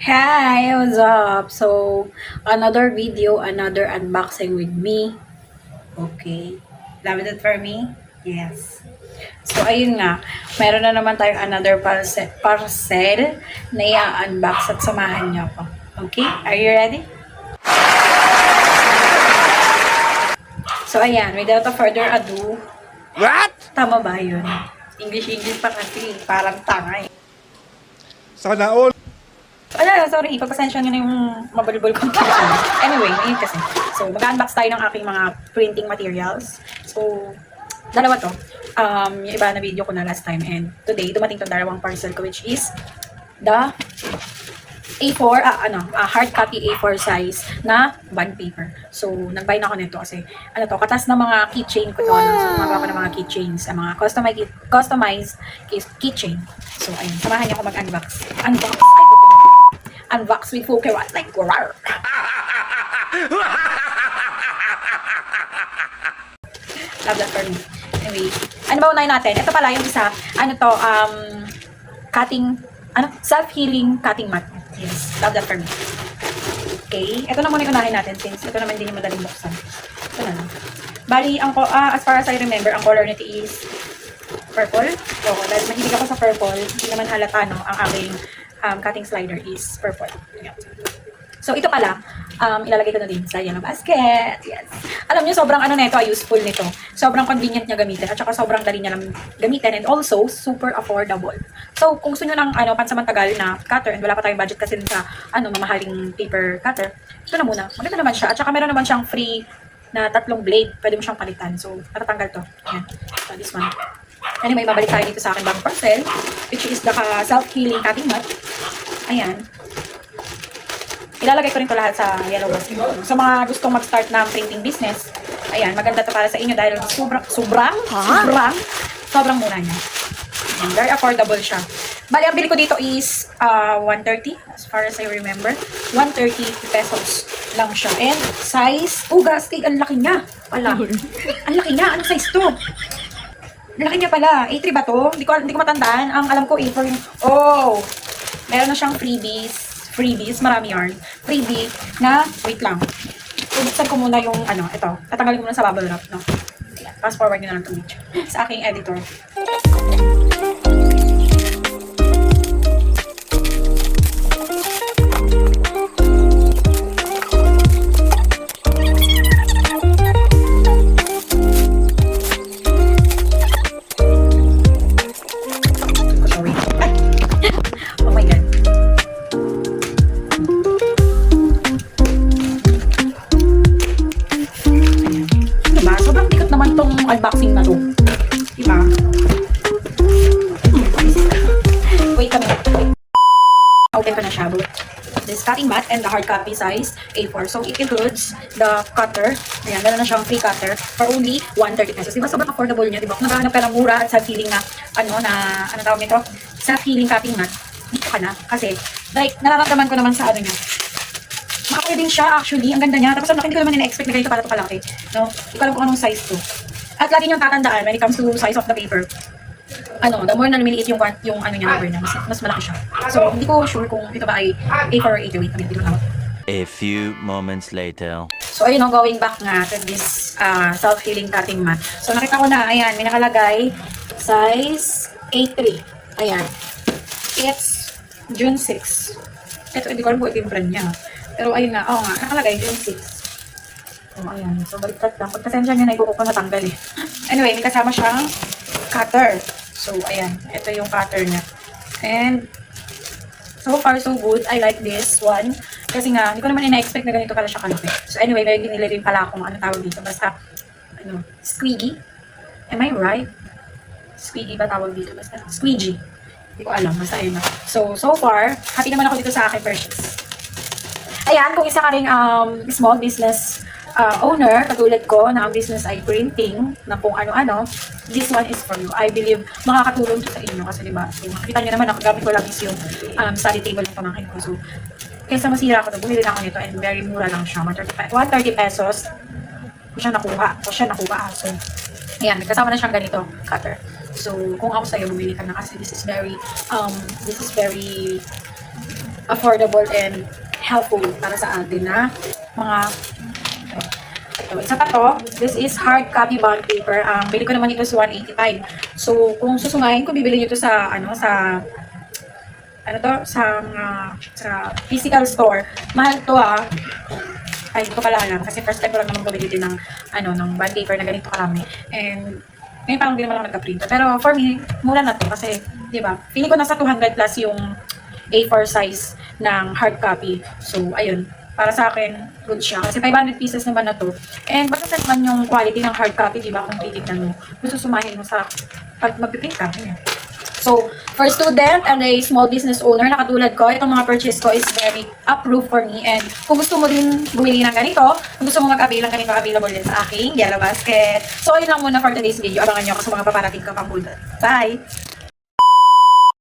Hi, what's up? So, another video, another unboxing with me. Okay. Love it for me? Yes. So, ayun nga. Meron na naman tayong another parcel na i-unbox at samahan niyo ako. Okay? Are you ready? So, ayan. Without further ado. What? Tama ba yun? English pa kasi. Parang tanga eh. Sana all. Sorry, pagpasensya nyo na yung mabalibol ko. Anyway, ngayon kasi. So, mag-unbox tayo ng aking mga printing materials. So, dalawa to. Yung iba na video ko na last time. And today, dumating tong dalawang parcel ko, which is the A4, hard copy A4 size na bond paper. So, nag-buy na ako nito kasi, katas ng mga keychain ko to. So, gumagawa ko ng mga keychains, mga customized keychain. So, ayun, samahan niyo ako mag-unbox. Unbox with full carrot like rawr. Love that for me. Anyway, ano ba unahin natin? Ito pala yung isa, self-healing cutting mat. Yes, love that for me. Okay, ito na muna yung unahin natin since ito naman din yung madaling buksan. Ito na lang. Bali, as far as I remember, ang color nito is purple. So, dahil mahilig ako sa purple, hindi naman halata, no, ang aking cutting slider is purple. Yeah. So, ito pala, ilalagay ko na din sa yellow basket. Yes. Alam niyo, sobrang useful nito. Sobrang convenient niya gamitin. At saka sobrang dali niya lang gamitin. And also, super affordable. So, kung gusto niyo ng pansamantagal na cutter, and wala pa tayong budget kasi sa mamahaling paper cutter, ito na muna. Maganda naman siya. At saka meron naman siyang free na 3 blade. Pwede mo siyang palitan. So, natatanggal to. Ayan. So, this one. Anyway, babalik tayo dito sa akin bagong parcel, which is the self-healing cutting mat. Ayan. Ilalagay ko rin to lahat sa yellow basket. Sa mga gustong mag-start ng printing business, ayan, maganda to para sa inyo dahil sobrang mura niya. Ayan, very affordable siya. Bali, ang bili ko dito is 130, as far as I remember. 130 pesos lang siya. And size, gastig, ang laki niya. Wala. Ang laki niya. Anong size to? Laki niya pala. A3 ba to? Hindi ko matandaan. Ang alam ko A4 yung... Oh! Meron na siyang freebies. Marami yarn. Freebie na... Wait lang. Buksan ko muna yung ito. Tatanggalin ko muna sa bubble wrap, no? Fast forward nyo na lang itong video. Sa aking editor. Unboxing na to. Diba? Wait kami. Open ko na siya. This cutting mat and the hard copy size A4. So, it includes the cutter. Ayan, gano'n na siyang free cutter for only 130 pesos. Diba? Sobrang affordable niya. Diba? Kung naghahanap ka ng mura at self-healing na, ano tawag nito? Self-healing cutting mat. Dito ka na. Kasi, like, nararamdaman ko naman sa niya. Makakaya din siya actually. Ang ganda niya. Tapos, ang laki, hindi ko naman in-expect na ganito para ito kalaki. No? Hindi ko alam kung anong size to. At lagi niyong tatandaan when it comes to size of the paper, the more na lumiliit yung number niya, mas malaki siya. So, hindi ko sure kung ito ba ay A4 or A2. Wait, hindi ko tawag. A few moments later. So, ayun, going back nga to this self-healing cutting mat. So, nakita ko na, ayan, may nakalagay, size A3. Ayan. It's June 6. Ito, hindi ko alam kung ito yung brand niya. Pero, ayun nga, nakalagay, June 6. Oh, ayan. So, baliktad lang. Pagpasensya niya na ikuko ko natanggal eh. Anyway, may kasama siyang cutter. So, ayan. Ito yung cutter niya. And, so far so good. I like this one. Kasi nga, hindi ko naman ina-expect na ganito pala siya kalaki. So, anyway, may binili rin pala akong tawag dito. Basta, squeegee. Am I right? Squeegee ba tawag dito? Basta, squeegee. Hindi ko alam. Basta, ayun na. So far, happy naman ako dito sa aking purchase. Ayan, kung isa ka ring small business owner, katulad ko, na ang business ay printing, na kung ano-ano, this one is for you. I believe makakatulong to sa inyo kasi diba, so, makikita nyo naman, gamit ko lang is yung study table ng pamangkin ko. So, kaysa masira ko to, bumili lang ako nito and very mura lang siya. 130 pesos. Ko siya nakuha. So, ayan, kasama na siyang ganito, cutter. So, kung ako sa'yo, bumili ka na kasi this is very affordable and helpful para sa atin na mga ito. Isa pa to, this is hard copy bond paper. Ang bili ko naman ito is 185. So, kung susumahin, kung bibili nyo ito sa, sa physical store, mahal to ay, hindi ko pala alam. Kasi first time ko lang naman bumili din ng, ng bond paper na ganito karami. And, ngayon parang hindi naman ako nagka-print. Pero for me, mura na to kasi, di ba, feeling ko nasa 200 plus yung A4 size ng hard copy. So, ayun. Para sa akin, good siya. Kasi 500 pieces naman na to. And basta naman yung quality ng hard copy, di ba, kung titignan mo. Gusto sumahin mo sa pag magpiprint ka. Ayan. So, for student and a small business owner na katulad ko, itong mga purchase ko is very approved for me. And kung gusto mo din bumili ng ganito, kung gusto mo mag-avail ng ganito, available din sa aking Yellow Basket. So, ayun lang muna for today's video. Abangan nyo ako sa mga paparating ko pang bullet. Bye!